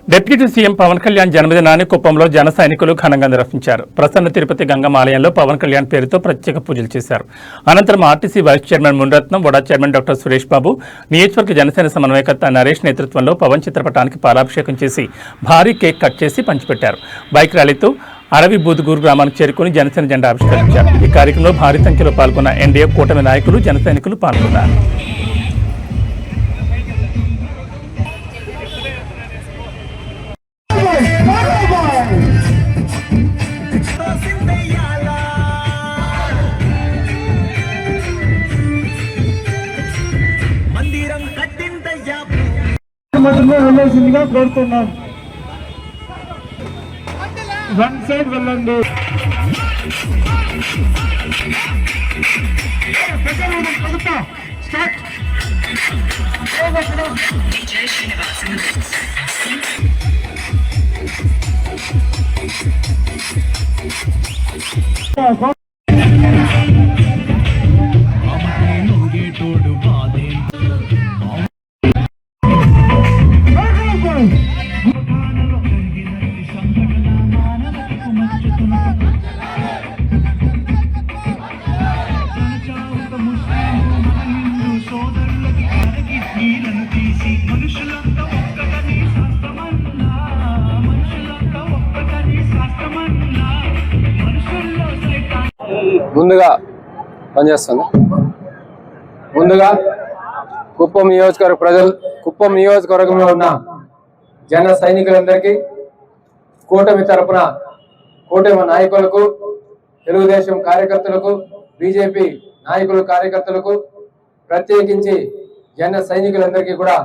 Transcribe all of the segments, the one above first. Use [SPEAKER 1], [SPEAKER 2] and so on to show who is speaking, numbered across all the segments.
[SPEAKER 1] Deputy CM Pawan Kalyan జన్మదినాన్ని కుప్పంలో జన సైనికులు ఘనంగా నిర్వహించారు. ప్రసన్న తిరుపతి గంగమాలయంలో పవన్ కళ్యాణ్ పేరుతో ప్రత్యేక పూజలు చేశారు. అనంతరం ఆర్టీసీ వైస్ చైర్మన్ మునిరత్నం, వడా చైర్మన్ డాక్టర్ సురేష్ బాబు, నియోజకవర్గ జనసేన సమన్వయకర్త నరేష్ నేతృత్వంలో పవన్ చిత్రపటానికి పాలాభిషేకం చేసి భారీ కేక్ కట్ చేసి పంచిపెట్టారు. బైక్ ర్యాలీతో అడవి బూదుగూరు గ్రామానికి చేరుకుని జనసేన జెండా ఆవిష్కరించారు. ఈ కార్యక్రమంలో భారీ సంఖ్యలో పాల్గొన్న ఎన్డీఏ కూటమి నాయకులు, జన సైనికులు పాల్గొన్నారు.
[SPEAKER 2] వెళ్ళాల్సిందిగా కోరుతున్నాం. వన్ సైడ్ వెళ్ళండి.
[SPEAKER 3] ముందుగా పనిచేస్తుంది. ముందుగా కుప్పం నియోజకవర్గంలో ఉన్న జన సైనికులందరికీ, కూటమి తరపున కూటమి నాయకులకు, తెలుగుదేశం కార్యకర్తలకు, బీజేపీ నాయకులు కార్యకర్తలకు, ప్రత్యేకించి జన సైనికులందరికీ కూడా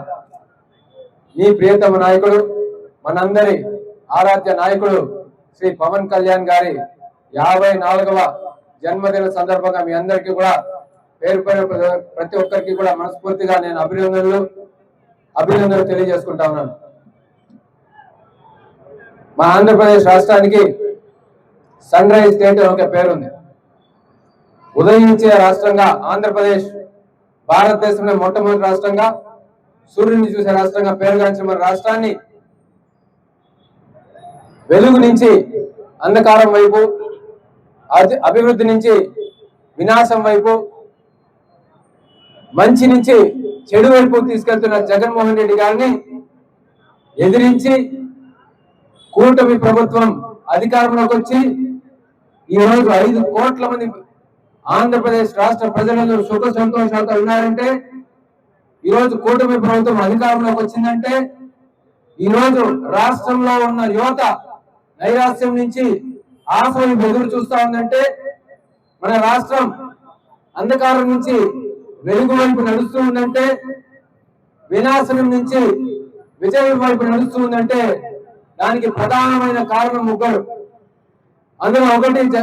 [SPEAKER 3] మీ ప్రియతమ నాయకుడు, మనందరి ఆరాధ్య నాయకుడు శ్రీ పవన్ కళ్యాణ్ గారి 54వ జన్మదిన సందర్భంగా మీ అందరికీ కూడా పేరు ప్రతి ఒక్కరికి కూడా మనస్ఫూర్తిగా నేను అభినందనలు తెలియజేసుకుంటా ఉన్నాను. మా ఆంధ్రప్రదేశ్ రాష్ట్రానికి సన్ రైజ్ స్టేట్ అని ఒక పేరుంది. ఉదయించే రాష్ట్రంగా ఆంధ్రప్రదేశ్ భారతదేశంలో మొట్టమొదటి రాష్ట్రంగా, సూర్యుని చూసే రాష్ట్రంగా పేరుగాంచిన మన రాష్ట్రాన్ని వెలుగు నుంచి అంధకారం వైపు, అభివృద్ధి నుంచి వినాశం వైపు, మంచి నుంచి చెడు వైపు తీసుకెళ్తున్న జగన్మోహన్ రెడ్డి గారిని ఎదిరించి కూటమి ప్రభుత్వం అధికారంలోకి వచ్చి ఈరోజు 5 కోట్ల మంది ఆంధ్రప్రదేశ్ రాష్ట్ర ప్రజలందరూ సుఖ సంతోషాలతో ఉన్నారంటే, ఈరోజు కూటమి ప్రభుత్వం అధికారంలోకి వచ్చిందంటే, ఈరోజు రాష్ట్రంలో ఉన్న యువత నైరాశ్యం నుంచి ఆశలు ఎదురు చూస్తా ఉందంటే, మన రాష్ట్రం అంధకారం నుంచి వెలుగు వైపు నడుస్తూ ఉందంటే, వినాశనం నుంచి విజయం వైపు నడుస్తూ ఉందంటే, దానికి ప్రధానమైన కారణం ముగ్గురు. అందులో ఒకటి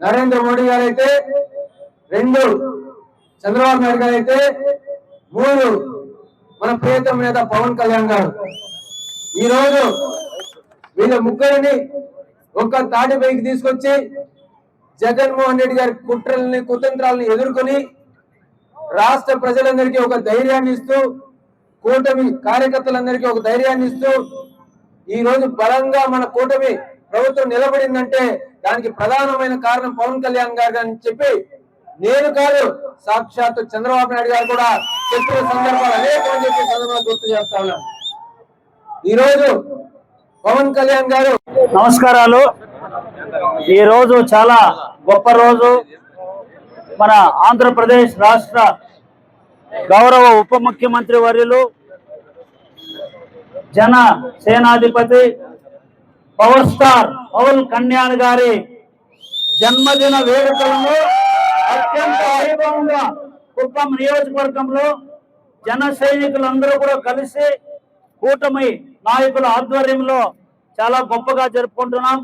[SPEAKER 3] నరేంద్ర మోడీ గారైతే, 2 చంద్రబాబు నాయుడు గారైతే, 3 మన ప్రియతమ నేత పవన్ కళ్యాణ్ గారు. ఈరోజు వీళ్ళ ముగ్గురిని ఒక్క తాటిపైకి తీసుకొచ్చి జగన్మోహన్ రెడ్డి గారి కుట్రల్ని, కుతంత్రాలని ఎదుర్కొని రాష్ట్ర ప్రజలందరికీ ఒక ధైర్యాన్ని ఇస్తూ, కూటమి కార్యకర్తలందరికీ ఒక ధైర్యాన్ని ఇస్తూ, ఈ రోజు బలంగా మన కూటమి ప్రభుత్వం నిలబడిందంటే దానికి ప్రధానమైన కారణం పవన్ కళ్యాణ్ గారు అని చెప్పి నేను కాదు, సాక్షాత్తు చంద్రబాబు నాయుడు గారు కూడా చెప్పిన సందర్భాలు అనేకమని చెప్పి సందర్భాలు గుర్తు చేస్తా ఉన్నాను. ఈరోజు పవన్ కళ్యాణ్ గారు
[SPEAKER 2] నమస్కారాలు. ఈ రోజు చాలా గొప్ప రోజు. మన ఆంధ్రప్రదేశ్ రాష్ట్ర గౌరవ ఉప ముఖ్యమంత్రి వర్యులు, జన సేనాధిపతి, పవర్ స్టార్ పవన్ కళ్యాణ్ గారి జన్మదిన వేడుకలను అత్యంత వైభవంగా కుప్పం నియోజకవర్గంలో జన సైనికులందరూ కూడా కలిసి కూటమి నాయకుల ఆధ్వర్యంలో చాలా గొప్పగా జరుపుకుంటున్నాం.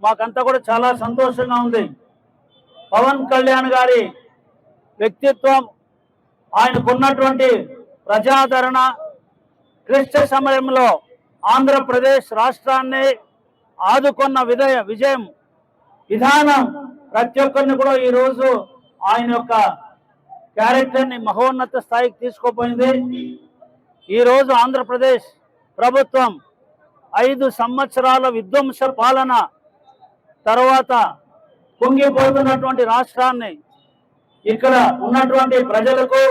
[SPEAKER 2] మాకంతా కూడా చాలా సంతోషంగా ఉంది. పవన్ కళ్యాణ్ గారి వ్యక్తిత్వం, ఆయనకున్నటువంటి ప్రజాదరణ, క్లిష్ట సమయంలో ఆంధ్రప్రదేశ్ రాష్ట్రాన్ని ఆదుకున్న విధానం ప్రతి ఒక్కరిని కూడా ఈరోజు ఆయన యొక్క క్యారెక్టర్ని మహోన్నత స్థాయికి తీసుకుపోయింది. ఈరోజు ఆంధ్రప్రదేశ్ ప్రభుత్వం 5 సంవత్సరాల విధ్వంస పాలన తర్వాత కుంగిపోతున్నటువంటి రాష్ట్రాన్ని ఇక్కడ ఉన్నటువంటి ప్రజలకు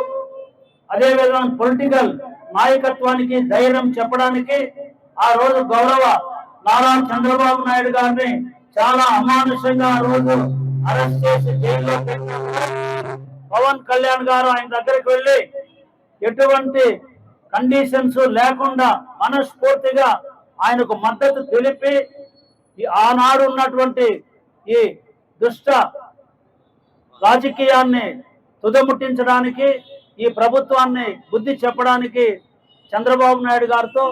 [SPEAKER 2] అదేవిధంగా పొలిటికల్ నాయకత్వానికి ధైర్యం చెప్పడానికి ఆ రోజు గౌరవ నారా చంద్రబాబు నాయుడు గారిని చాలా అమానుషంగా ఆ రోజు అరెస్ట్ చేసి జైల్లో పెట్టినప్పుడు పవన్ కళ్యాణ్ గారు ఆయన దగ్గరికి వెళ్ళి ఎటువంటి కండిషన్స్ లేకుండా మనస్ఫూర్తిగా ఆయనకు మద్దతు తెలిపి ఆనాడు ఉన్నటువంటి ఈ దుష్ట రాజకీయాన్ని తుదముట్టించడానికి ఈ ప్రభుత్వాన్ని బుద్ధి చెప్పడానికి చంద్రబాబు నాయుడు గారితో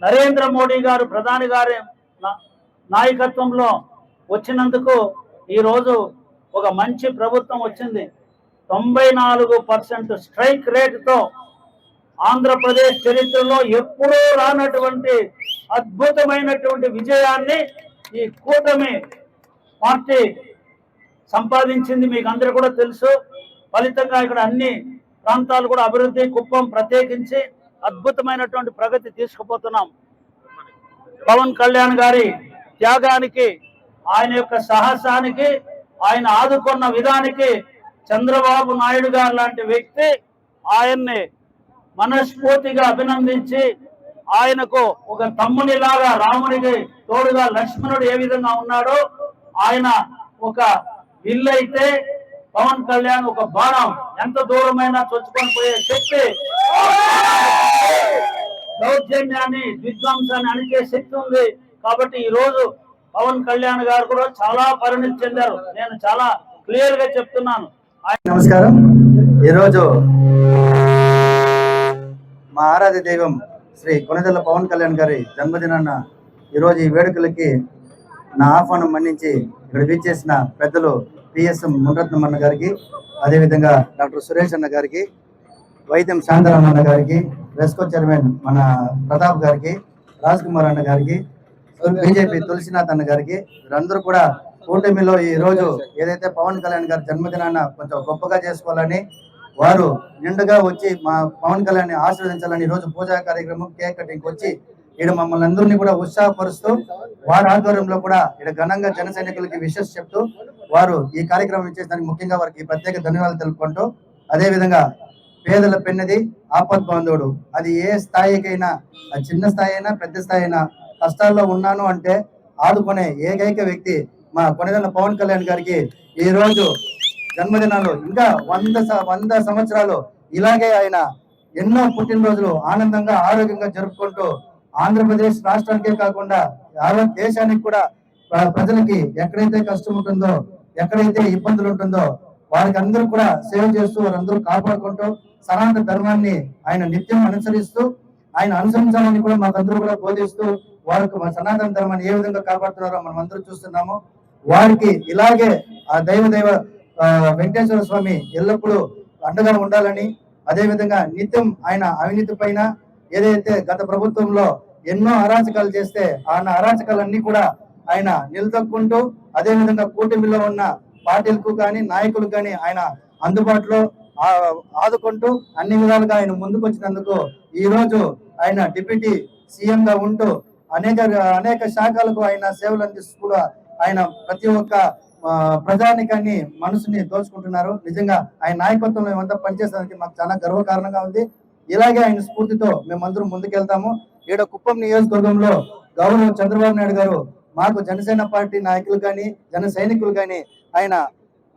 [SPEAKER 2] నరేంద్ర మోడీ గారు ప్రధాని గారి నాయకత్వంలో వచ్చినందుకు ఈరోజు ఒక మంచి ప్రభుత్వం వచ్చింది. 94% స్ట్రైక్ రేటుతో ఆంధ్రప్రదేశ్ చరిత్రలో ఎప్పుడూ రానటువంటి అద్భుతమైనటువంటి విజయాన్ని ఈ కూటమి పార్టీ సంపాదించింది. మీకు అందరూ కూడా తెలుసు. ఫలితంగా ఇక్కడ అన్ని ప్రాంతాలు కూడా అభివృద్ధి, కుప్పం ప్రత్యేకించి అద్భుతమైనటువంటి ప్రగతి తీసుకుపోతున్నాం. పవన్ కళ్యాణ్ గారి త్యాగానికి, ఆయన యొక్క సాహసానికి, ఆయన ఆదుకున్న విధానికి చంద్రబాబు నాయుడు గారు లాంటి వ్యక్తి ఆయన్ని మనస్ఫూర్తిగా అభినందించి ఆయనకు ఒక తమ్మునిలాగా, రామునికి తోడుగా లక్ష్మణుడు ఏ విధంగా ఉన్నాడో ఆయన ఒక విల్లు అయితే పవన్ కళ్యాణ్ ఒక బాణం, ఎంత దూరమైనా చొచ్చుకొని పోయే శక్తి, దౌర్జన్యాన్ని, విధ్వంసాన్ని అణిచే శక్తి ఉంది. కాబట్టి ఈ రోజు పవన్ కళ్యాణ్ గారు కూడా చాలా పరిణితి చెందారు. నేను చాలా క్లియర్ గా చెప్తున్నాను.
[SPEAKER 4] నమస్కారం. ఈరోజు మా ఆరాధ్య దైవం శ్రీ కొనిదెల పవన్ కళ్యాణ్ గారి జన్మదినాన్న ఈరోజు ఈ వేడుకలకి నా ఆహ్వానం మన్నించి ఇక్కడ విచ్చేసిన పెద్దలు పిఎస్ఎం మునరత్నం అన్న గారికి, అదేవిధంగా డాక్టర్ సురేష్ అన్న గారికి, వైద్యం శాంతారాం అన్న గారికి, రెస్కో చైర్మన్ మన ప్రతాప్ గారికి, రాజ్ కుమార్ అన్న గారికి, బీజేపీ తులసినాథ్ అన్న గారికి, వీరందరూ కూడా కూటమిలో ఈ రోజు ఏదైతే పవన్ కళ్యాణ్ గారి జన్మదినాన్న కొంచెం గొప్పగా చేసుకోవాలని, వారు నిండుగా వచ్చి మా పవన్ కళ్యాణ్ ఆశీర్వదించాలని ఈ రోజు పూజా కార్యక్రమం, కేక్ కటింగ్ వచ్చి ఇక్కడ మమ్మల్ని అందరినీ కూడా ఉత్సాహపరుస్తూ వారి ఆధ్వర్యంలో కూడా ఇక్కడ ఘనంగా జన సైనికులకి విషెస్ చెప్తూ వారు ఈ కార్యక్రమం ఇచ్చేదానికి ముఖ్యంగా వారికి ప్రత్యేక ధన్యవాదాలు తెలుపుకుంటూ, అదేవిధంగా పేదల పెన్నది ఆపద్ బాంధవుడు, అది ఏ స్థాయికైనా, అది చిన్న స్థాయి అయినా పెద్ద స్థాయి అయినా, కష్టాల్లో ఉన్నాను అంటే ఆదుకునే ఏకైక వ్యక్తి మా కొనిదెల పవన్ కళ్యాణ్ గారికి ఈ రోజు జన్మదినాలు ఇంకా 100 సంవత్సరాలు ఇలాగే ఆయన ఎన్నో పుట్టినరోజులు ఆనందంగా ఆరోగ్యంగా జరుపుకుంటూ ఆంధ్రప్రదేశ్ రాష్ట్రానికే కాకుండా యావత్ దేశానికి కూడా ప్రజలకి ఎక్కడైతే కష్టం ఉంటుందో, ఎక్కడైతే ఇబ్బందులు ఉంటుందో వారికి అందరూ కూడా సేవ చేస్తూ వారందరూ కాపాడుకుంటూ సనాతన ధర్మాన్ని ఆయన నిత్యం అనుసరిస్తూ ఆయన అనుసరించాలని కూడా మాకందరూ కూడా బోధిస్తూ వారికి సనాతన ధర్మాన్ని ఏ విధంగా కాపాడుతున్నారో మనం అందరూ చూస్తున్నాము. వారికి ఇలాగే ఆ దైవ వెంకటేశ్వర స్వామి ఎల్లప్పుడూ అండగా ఉండాలని, అదేవిధంగా నిత్యం ఆయన అవినీతి పైన ఏదైతే గత ప్రభుత్వంలో ఎన్నో అరాచకాలు చేస్తే ఆ అరాచకాలన్నీ కూడా ఆయన నిలదొక్కుంటూ, అదేవిధంగా కూటమిలో ఉన్న పార్టీలకు కానీ నాయకులకు కానీ ఆయన అందుబాటులో ఆదుకుంటూ అన్ని విధాలుగా ఆయన ముందుకు వచ్చినందుకు ఈ రోజు ఆయన డిప్యూటీ సీఎం గా ఉంటూ అనేక శాఖలకు ఆయన సేవలు అందిస్తూ కూడా ఆయన ప్రతి ఒక్క ప్రజానికాన్ని మనసుని దోచుకుంటున్నారు. నిజంగా ఆయన నాయకత్వంలో మేమంతా పనిచేసేదానికి మాకు చాలా గర్వకారణంగా ఉంది. ఇలాగే ఆయన స్ఫూర్తితో మేమందరం ముందుకెళ్తాము. ఈడ కుప్పం నియోజకవర్గంలో గౌరవ చంద్రబాబు నాయుడు గారు మాకు జనసేన పార్టీ నాయకులు కానీ జన సైనికులు కానీ ఆయన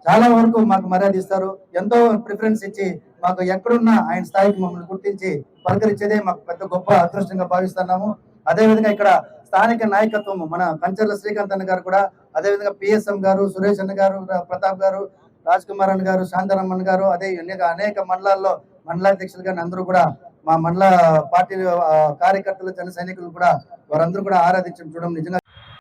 [SPEAKER 4] చాలా వరకు మాకు మర్యాద ఇస్తారు. ఎంతో ప్రిఫరెన్స్ ఇచ్చి మాకు ఎక్కడున్నా ఆయన స్థాయికి మమ్మల్ని గుర్తించి పలకరించేదే మాకు పెద్ద గొప్ప అదృష్టంగా భావిస్తున్నాము. అదేవిధంగా ఇక్కడ స్థానిక నాయకత్వం మన కంచర్ల శ్రీకాంత్ అన్న గారు కూడా, అదేవిధంగా పిఎస్ఎం గారు, సురేష్ అన్న గారు, ప్రతాప్ గారు, రాజ్ కుమార్ అన్న గారు, శాంతారామన్ గారు, అదే అనేక మండలాల్లో మండలాధ్యక్షులు కానీ అందరూ కూడా మా మండల పార్టీ కార్యకర్తలు జన సైనికులు కూడా వారందరూ కూడా ఆరాధించడం చూడడం నిజంగా